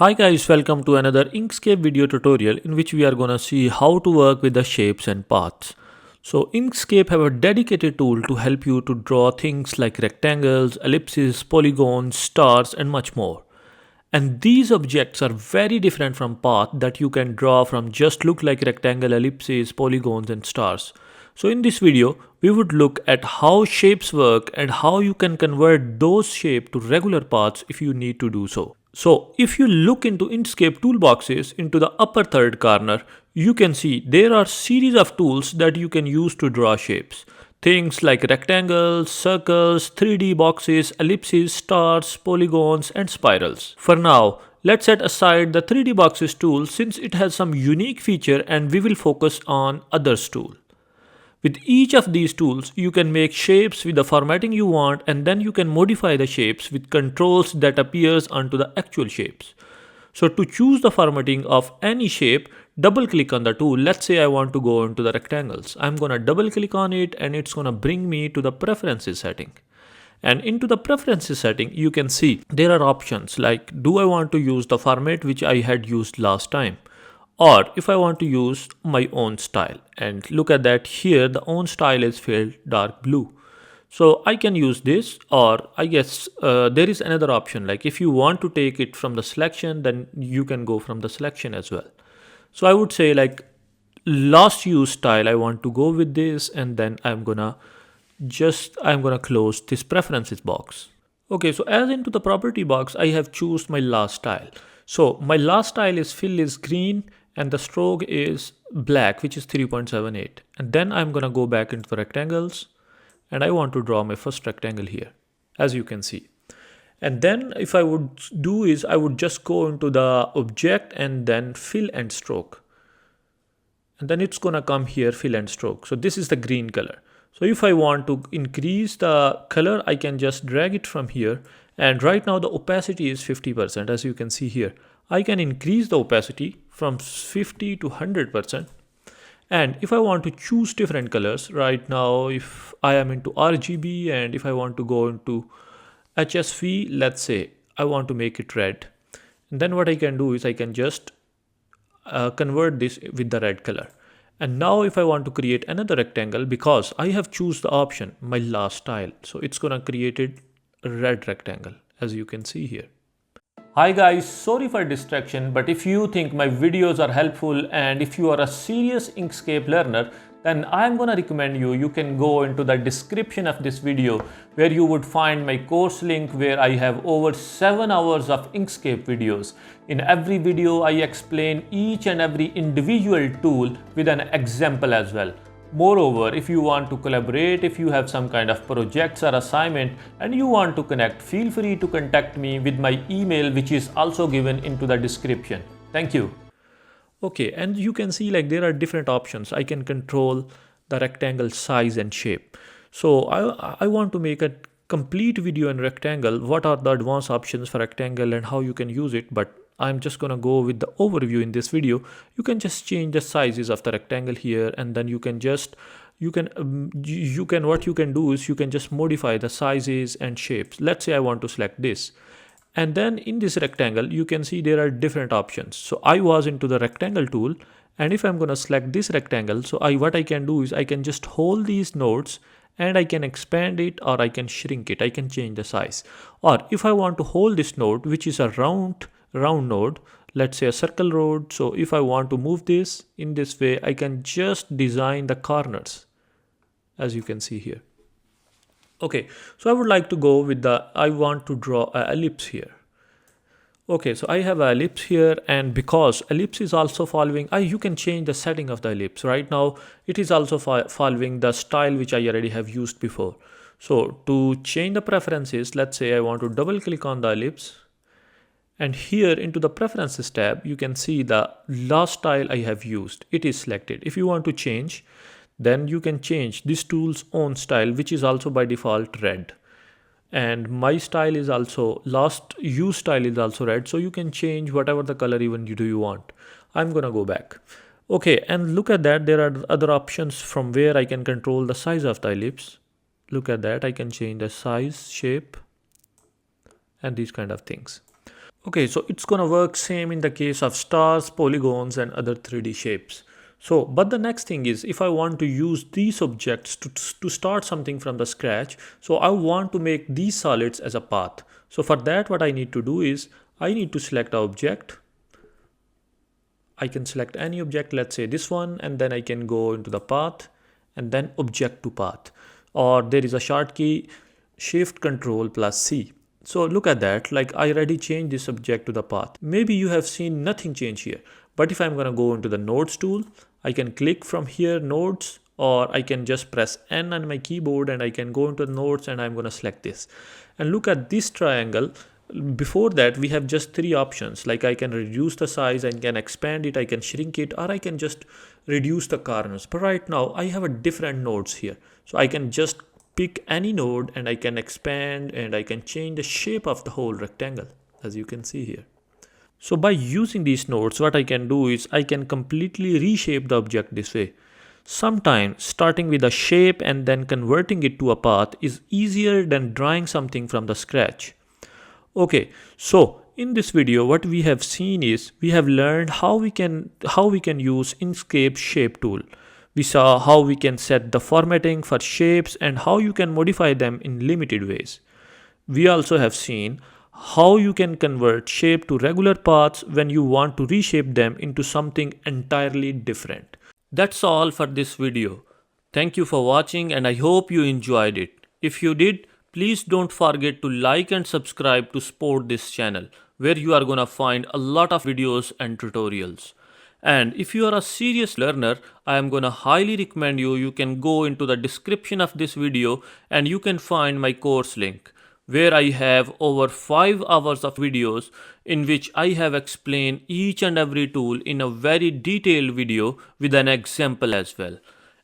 Hi guys, welcome to another Inkscape video tutorial in which we are gonna see how to work with the shapes and paths. So Inkscape have a dedicated tool to help you to draw things like rectangles, ellipses, polygons, stars and much more. And these objects are very different from path that you can draw from just look like rectangle, ellipses, polygons and stars. So in this video, we would look at how shapes work and how you can convert those shapes to regular paths if you need to do so. So if you look into Inkscape toolboxes into the upper third corner, you can see there are series of tools that you can use to draw shapes. Things like rectangles, circles, 3D boxes, ellipses, stars, polygons and spirals. For now, let's set aside the 3D boxes tool since it has some unique feature and we will focus on others tool. With each of these tools, you can make shapes with the formatting you want and then you can modify the shapes with controls that appears onto the actual shapes. So to choose the formatting of any shape, double click on the tool. Let's say I want to go into the rectangles. I'm gonna double click on it and it's gonna bring me to the preferences setting. And into the preferences setting, you can see there are options like do I want to use the format which I had used last time, or if I want to use my own style. And look at that here, the own style is filled dark blue. So I can use this, or I guess there is another option like if you want to take it from the selection, then you can go from the selection as well. So I would say like last use style, I want to go with this and then I'm gonna close this preferences box. Okay, so as into the property box, I have choose my last style. So my last style is fill is green and the stroke is black, which is 3.78. And then I'm gonna go back into the rectangles and I want to draw my first rectangle here, as you can see. And then if I would do is I would just go into the object and then fill and stroke. And then it's gonna come here, fill and stroke. So this is the green color. So if I want to increase the color, I can just drag it from here. And right now the opacity is 50%, as you can see here. I can increase the opacity from 50 to 100%. And if I want to choose different colors, right now if I am into RGB and if I want to go into HSV, let's say I want to make it red. And then what I can do is I can just convert this with the red color. And now if I want to create another rectangle, because I have choose the option my last style, so it's gonna create a red rectangle, as you can see here. Hi guys, sorry for distraction, but if you think my videos are helpful and if you are a serious Inkscape learner, then I'm gonna recommend you can go into the description of this video where you would find my course link where I have over 7 hours of Inkscape videos. In every video, I explain each and every individual tool with an example as well. Moreover, if you want to collaborate, if you have some kind of projects or assignment and you want to connect, feel free to contact me with my email, which is also given into the description. Thank you. Okay, and you can see like there are different options. I can control the rectangle size and shape. So I want to make a complete video in rectangle. What are the advanced options for rectangle and how you can use it? But I'm just gonna go with the overview in this video. You can just change the sizes of the rectangle here, and then what you can do is you can just modify the sizes and shapes. Let's say I want to select this. And then in this rectangle, you can see there are different options. So I was into the rectangle tool, and if I'm going to select this rectangle, so what I can do is I can just hold these nodes and I can expand it or I can shrink it. I can change the size. Or if I want to hold this node, which is a round node, let's say a circle node. So if I want to move this in this way, I can just design the corners, as you can see here. Okay, so I would like to go with I want to draw an ellipse here. Okay, so I have an ellipse here, and because ellipse is also following, you can change the setting of the ellipse. Right now, it is also following the style which I already have used before. So to change the preferences, let's say I want to double click on the ellipse. And here into the preferences tab, you can see the last style I have used. It is selected. If you want to change, then you can change this tool's own style, which is also by default red. And my style is also last use style is also red. So you can change whatever the color even you want. I'm gonna go back. Okay, and look at that. There are other options from where I can control the size of the ellipse. Look at that. I can change the size, shape, and these kind of things. Okay, so it's gonna work same in the case of stars, polygons and other 3D shapes. So, but the next thing is if I want to use these objects to start something from the scratch, so I want to make these solids as a path. So for that what I need to do is I need to select an object. I can select any object, let's say this one, and then I can go into the path and then object to path. Or there is a short key shift control plus C. So look at that, like I already changed this object to the path. Maybe you have seen nothing change here. But if I'm gonna go into the nodes tool, I can click from here nodes, or I can just press N on my keyboard and I can go into the nodes and I'm gonna select this. And look at this triangle. Before that we have just three options, like I can reduce the size, I can expand it, I can shrink it, or I can just reduce the corners. But right now I have a different nodes here, so I can just pick any node and I can expand and I can change the shape of the whole rectangle, as you can see here. So by using these nodes, what I can do is I can completely reshape the object this way. Sometimes starting with a shape and then converting it to a path is easier than drawing something from the scratch. Okay, so in this video what we have seen is we have learned how we can use Inkscape shape tool. We saw how we can set the formatting for shapes and how you can modify them in limited ways. We also have seen how you can convert shape to regular paths when you want to reshape them into something entirely different. That's all for this video. Thank you for watching and I hope you enjoyed it. If you did, please don't forget to like and subscribe to support this channel, where you are gonna find a lot of videos and tutorials. And if you are a serious learner, I am gonna highly recommend you can go into the description of this video and you can find my course link, where I have over 5 hours of videos in which I have explained each and every tool in a very detailed video with an example as well.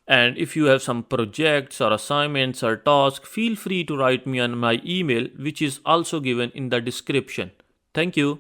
And if you have some projects or assignments or tasks, feel free to write me on my email, which is also given in the description. Thank you.